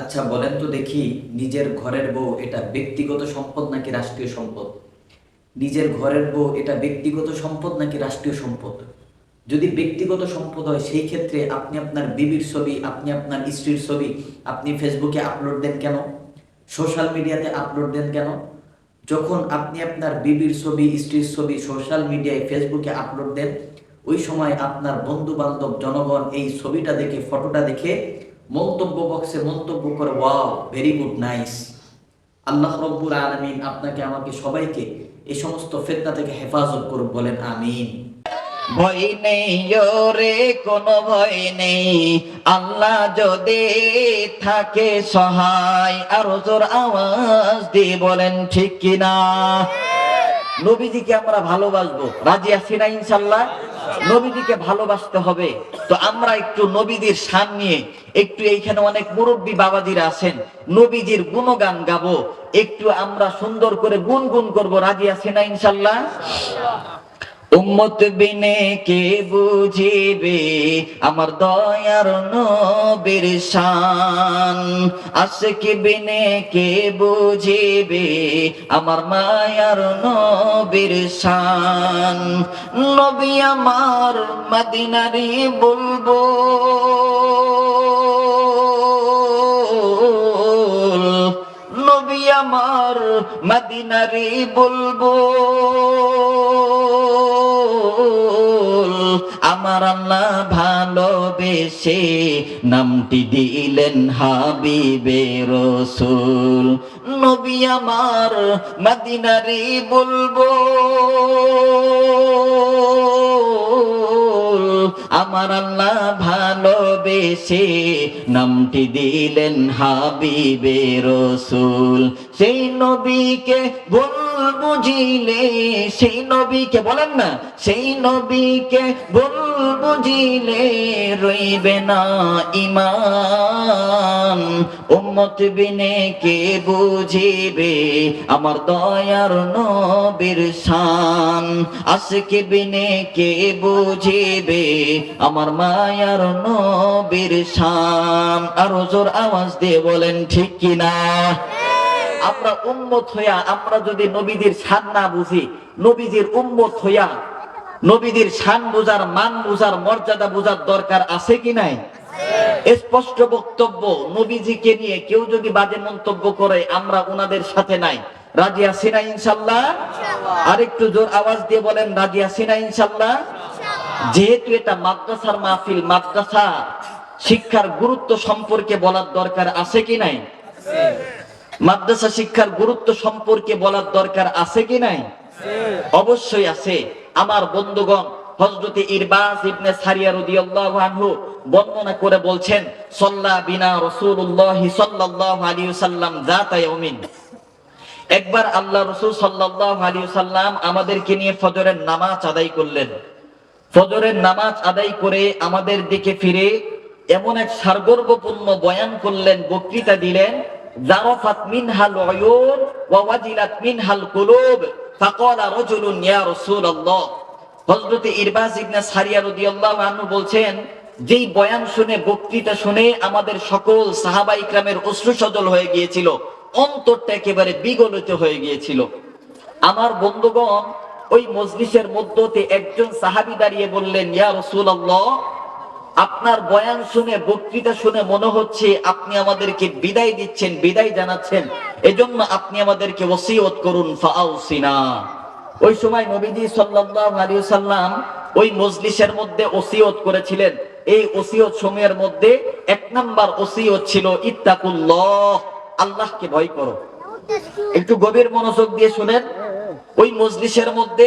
আচ্ছা বলেন তো দেখি, নিজের ঘরের বউ এটা ব্যক্তিগত সম্পদ নাকি রাষ্ট্রীয় সম্পদ? নিজের ঘরের বউ এটা ব্যক্তিগত সম্পদ নাকি রাষ্ট্রীয় সম্পদ? যদি ব্যক্তিগত সম্পদ হয় সেই ক্ষেত্রে আপনি আপনার বিবির ছবি, আপনি আপনার স্ত্রীর ছবি আপনি ফেসবুকে আপলোড দেন কেন? সোশ্যাল মিডিয়াতে আপলোড দেন কেন? যখন আপনি আপনার বিবির ছবি, স্ত্রীর ছবি সোশ্যাল মিডিয়ায় ফেসবুকে আপলোড দেন, ওই সময় আপনার বন্ধু বান্ধব জনগণ এই ছবিটা দেখে, ফটোটা দেখে মন্তব্য বক্সে মন্তব্য করে, ওয়াও, ভেরি গুড, নাইস। আল্লাহ রব্বুল আলামিন আপনাকে, আমাকে, সবাইকে এই সমস্ত ফিতনা থেকে হেফাজত করুন, বলেন আমিন। ভয় নেই ওরে কোনো ভয় নেই, আল্লাহ যদি থাকে সহায়। আরো জোর আওয়াজ দিয়ে বলেন ঠিক কিনা? নবীজিকে আমরা ভালোবাসবো, রাজি আছি না ইনশাল্লাহ? নবীজিকে ভালোবাসতে হবে। তো আমরা একটু নবীজির শান নিয়ে একটু, এইখানে অনেক মুরব্বী বাবাজিরা আছেন, নবীজির গুণগান গাবো, একটু আমরা সুন্দর করে গুনগুন করবো। রাজি আছি না ইনশাল্লাহ? উম্মত বিনে কে বুঝিবে আমার দয়ার নবীর শান, আশিক বিনে কে বুঝিবে আমার মায়ার নবীর শান। নবী আমার মদিনারি বুলবুল, নবী আমার মদিনারি বুলবুল, আমার আল্লাহ ভালোবেসে নামটি দিলেন হাবিবে রসুল। নবী আমার মদিনারি বুলবুল, আমার আল্লাহ ভালোবেসে নামটি দিলেন হাবিবে রসুল। সেই নবীকে ভুল বুঝিলে, সেই নবীকে, বলেন না, সেই নবীকে ভুল বুঝিলে রইবে না ঈমান। উম্মত বিনে কে বুঝিবে আমার দয়ার নবীর শান, আশিক বিনে কে বুঝিবে আমার মায়ার নবীর শান। আরো জোর আওয়াজ দিয়ে বলেন ঠিক কিনা? আমরা উম্মত হইয়া আমরা যদি নবীদের শান না বুঝি, নবীজির উম্মত হইয়া নবীদের শান বুঝার, মান বুঝার, মর্যাদা বুঝার দরকার আছে কি নাই? স্পষ্ট বক্তব্য, নবীজিকে নিয়ে কেউ যদি বাজে মন্তব্য করে আমরা উনাদের সাথে নাই। রাজি আছি না ইনশাল্লাহ? আরেকটু জোর আওয়াজ দিয়ে বলেন রাজি আছি না ইনশাল্লাহ? যেহেতু এটা মাদ্রাসার মাহফিল, মাদ্রাসা শিক্ষার গুরুত্ব সম্পর্কে বলার দরকার আছে কি নাই? মাদ্রাসা শিক্ষার গুরুত্ব সম্পর্কে বলার দরকার আছে কি নাই? অবশ্যই আছে। আমার বন্ধুগণ, হযরতে ইরবাজ ইবনে সারিয়া রাদিয়াল্লাহু আনহু বর্ণনা করে বলছেন, সাল্লা বিনা রাসূলুল্লাহ সাল্লাল্লাহু আলাইহি ওয়াসাল্লাম যাতা ইয়াউমিন, একবার আল্লাহ রাসূল সাল্লাল্লাহু আলাইহি ওয়াসাল্লাম আমাদেরকে নিয়ে ফজরের নামাজ আদায় করলেন। ফজরের নামাজ আদায় করে আমাদের দিকে ফিরে এমন এক সারগর্বপূর্ণ বয়ান করলেন, বক্তৃতা দিলেন, জারাফাত মিনহাল উয়ুন ওয়া ওয়াজিলাত মিনহাল কুলুব, ফাকালা রাজুলুন ইয়া রাসূলুল্লাহ। হযরতে ইরবাজ ইবনে সারিয়া রাদিয়াল্লাহু আনহু বলছেন, যেই বয়ান শুনে, বক্তৃতা শুনে আমাদের সকল সাহাবায়ে কিরামের অশ্রু সজল হয়ে গিয়েছিল, অন্তরটা একেবারে বিগলিত হয়ে গিয়েছিল। আমার বন্ধুগণ, ওই মজলিসের মধ্যতে একজন সাহাবী দাঁড়িয়ে বললেন, ইয়া রাসূলুল্লাহ, আপনার বয়ান শুনে, বক্তৃতা শুনে মনে হচ্ছে আপনি আমাদেরকে বিদায় দিচ্ছেন, বিদায় জানাচ্ছেন, এজন্য আপনি আমাদেরকে ওসিয়ত করুন, ফাআউসিনা। ওই সময় নবীজি সাল্লাল্লাহু আলাইহি ওয়াসাল্লাম ওই মজলিসের মধ্যে ওসিয়ত করেছিলেন। এই ওসিয়ত সমূহের মধ্যে এক নাম্বার ওসিয়ত ছিল ইত্তাকুল্লাহ, আল্লাহকে ভয় করো। একটু গভীর মনোযোগ দিয়ে শুনেন। ওই মজলিসের মধ্যে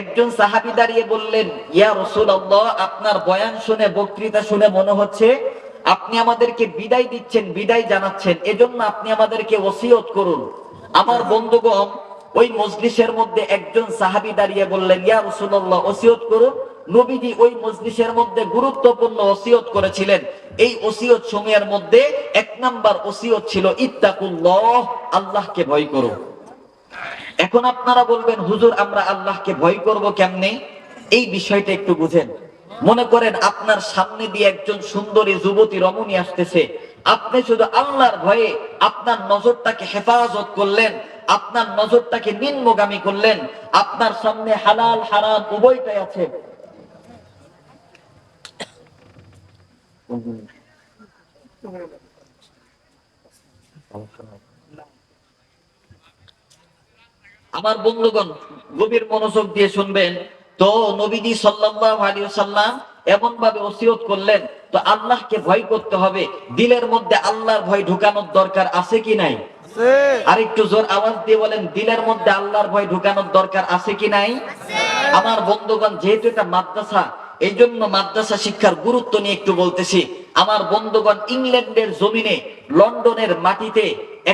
একজন সাহাবী দাঁড়িয়ে বললেন, ইয়া রাসূলুল্লাহ, আপনার বয়ান শুনে, বক্তৃতা শুনে মনে হচ্ছে আপনি আমাদেরকে বিদায় দিচ্ছেন, বিদায় জানাচ্ছেন, এজন্য আপনি আমাদেরকে ওসিয়ত করুন। আমার বন্ধুগণ, ওই মজলিসের মধ্যে একজন সাহাবী দাঁড়িয়ে বললেন, ইয়া রাসূলুল্লাহ, ওসিয়ত করুন। নবীজি ওই মজলিসের মধ্যে গুরুত্বপূর্ণ ওসিয়ত করেছিলেন। এই ওসিয়ত সমূহের মধ্যে এক নাম্বার ওসিয়ত ছিল ইত্তাকুল্লাহ, আল্লাহকে ভয় করো। এখন আপনারা বলবেন, হুজুর আমরা আল্লাহকে ভয় করব কেমনে? এই বিষয়টা একটু বুঝেন। মনে করেন আপনার সামনে দিয়ে একজন সুন্দরী যুবতী রমণী আসতেছে, আপনি শুধু আল্লাহর ভয়ে আপনার নজরটাকে হেফাজত করলেন, আপনার নজরটাকে নিম্নগামী করলেন, আপনার সামনে হালাল হারাম উভয়টাই আছে। আমার বন্ধুগণ গভীর মনোযোগ দিয়ে শুনবেন। তো নবীজি সাল্লাল্লাহু আলাইহি ওয়াসাল্লাম এমন ভাবে ওসিয়ত করলেন, তো আল্লাহকে ভয় করতে হবে। দিলের মধ্যে আল্লাহর ভয় ঢুকানোর দরকার আছে কি নাই? আর একটু জোর আওয়াজ দিয়ে বলেন, দিলের মধ্যে আল্লাহর ভয় ঢুকানোর দরকার আছে কি নাই? আমার বন্ধুগণ, যেহেতু এটা মাদ্রাসা, এই জন্য মাদ্রাসা শিক্ষার গুরুত্ব নিয়ে একটু বলতেছি। আমার বন্ধুগণ, ইংল্যান্ডের জমিনে, লন্ডনের মাটিতে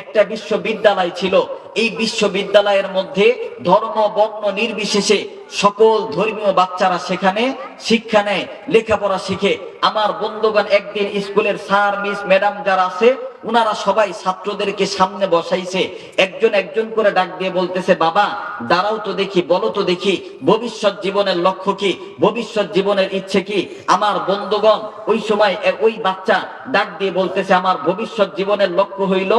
একটা বিশ্ববিদ্যালয় ছিল। এই বিশ্ববিদ্যালয়ের মধ্যে ধর্ম বর্ণ নির্বিশেষে সকল ধর্মীয় বাচ্চারা সেখানে শিক্ষা নেয়, লেখাপড়া শিখে। আমার বন্ধুগণ, একদিন স্কুলের স্যার মিস ম্যাডাম যারা আছে, উনারা সবাই ছাত্রদেরকে সামনে বসাইছে। একজন একজন করে ডাক দিয়ে বলতেছে, বাবা দাঁড়াও তো দেখি, বলো তো দেখি ভবিষ্যৎ জীবনের লক্ষ্য কি, ভবিষ্যৎ জীবনের ইচ্ছে কি? আমার বন্ধুগণ, ওই সময় ওই বাচ্চা ডাক দিয়ে বলতেছে, আমার ভবিষ্যৎ জীবনের লক্ষ্য হইল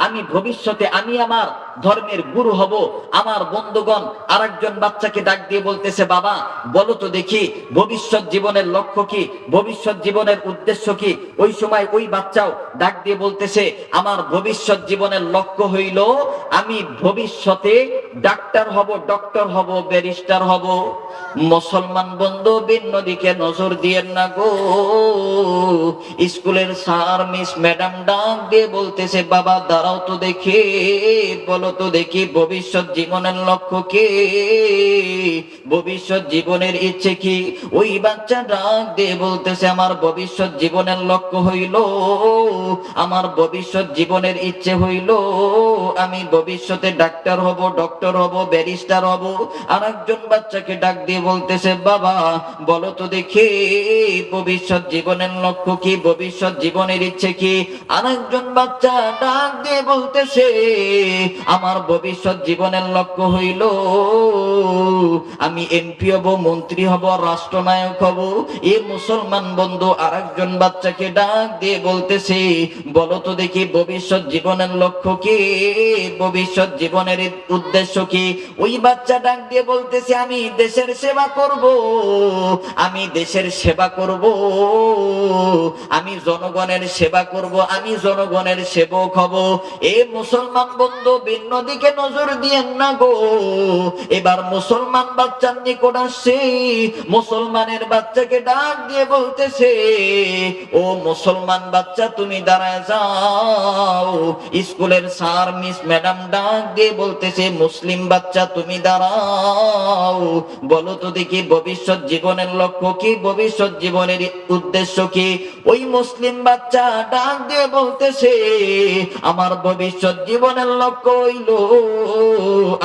আমি ভবিষ্যতে আমি আমার ধর্মের গুরু হব। আমার বন্ধুগণ, আরেকজন বাচ্চাকে ডাক দিয়ে বলতেছে, বাবা বলো তো দেখি ভবিষ্যৎ জীবনের লক্ষ্য কি, ভবিষ্যৎ জীবনের উদ্দেশ্য কি? ওই সময় ওই বাচ্চাও ডাক দিয়ে বলতেছে, আমার ভবিষ্যৎ জীবনের লক্ষ্য হইল আমি ভবিষ্যতে ডাক্তার হব, ডক্টর হব, ব্যারিস্টার হব। মুসলমান বন্ধু ভিন্ন দিকে নজর দিয়েন না গো। স্কুলের স্যার মিস ম্যাডাম ডাক দিয়ে বলতেছে, বাবা দাঁড়াও তো দেখি, বলো তো দেখি ভবিষ্যৎ জীবনের লক্ষ্য কি, ভবিষ্যৎ জীবনের ইচ্ছে কি? ওই বাচ্চা ডাক দিয়ে বলতেছে, আমার ভবিষ্যৎ জীবনের লক্ষ্য হইল, আমার ভবিষ্যৎ জীবনের ইচ্ছে হইল আমি ভবিষ্যতে ডাক্তার হব, ডক্টর হব, ব্যারিস্টার হব। আর একজন বাচ্চাকে ডাক দিয়ে বলতেছে, বাবা বলো তো দেখি ভবিষ্যৎ জীবনের লক্ষ্য কি, ভবিষ্যৎ জীবনের ইচ্ছে কি? আর একজন বাচ্চা ডাক দিয়ে বলতেছে, আমার ভবিষ্যৎ জীবনের লক্ষ্য হইল আমি এমপি হব, মন্ত্রী হব, রাষ্ট্রনায়ক হব। এ মুসলমান বন্ধু আরেকজন বাচ্চাকে ডাক দিয়ে বলতেছে, বলো তো দেখি ভবিষ্যৎ জীবনের লক্ষ্য কি, ভবিষ্যৎ জীবনের উদ্দেশ্য কি? ওই বাচ্চা ডাক দিয়ে বলতেছে, আমি দেশের সেবা করব, আমি দেশের সেবা করব, আমি জনগণের সেবা করব, আমি জনগণের সেবক হব। এ মুসলমান বন্ধু ভিন্ন দিকে নজর দিয়েন না গো। এবার মুসলমান বাচ্চার নিকট আসছে, মুসলমানের বাচ্চাকে ডাক দিয়ে বলতেছে, ও মুসলমান বাচ্চা তুমি দাঁড়ায় যাও। স্কুলের স্যার মিস ম্যাডাম ডাক দিয়ে বলতেছে, মুসলিম বাচ্চা তুমি দাঁড়াও, বলো তো দেখি ভবিষ্যৎ জীবনের লক্ষ্য কি, ভবিষ্যৎ জীবনের উদ্দেশ্য কি? ওই মুসলিম বাচ্চা ডাক দিয়ে বলতেছে, আমার ভবিষ্যৎ জীবনের লক্ষ্য হইল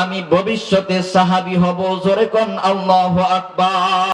আমি ভবিষ্যতে সাহাবী হব। জোরে কোন আল্লাহু আকবার।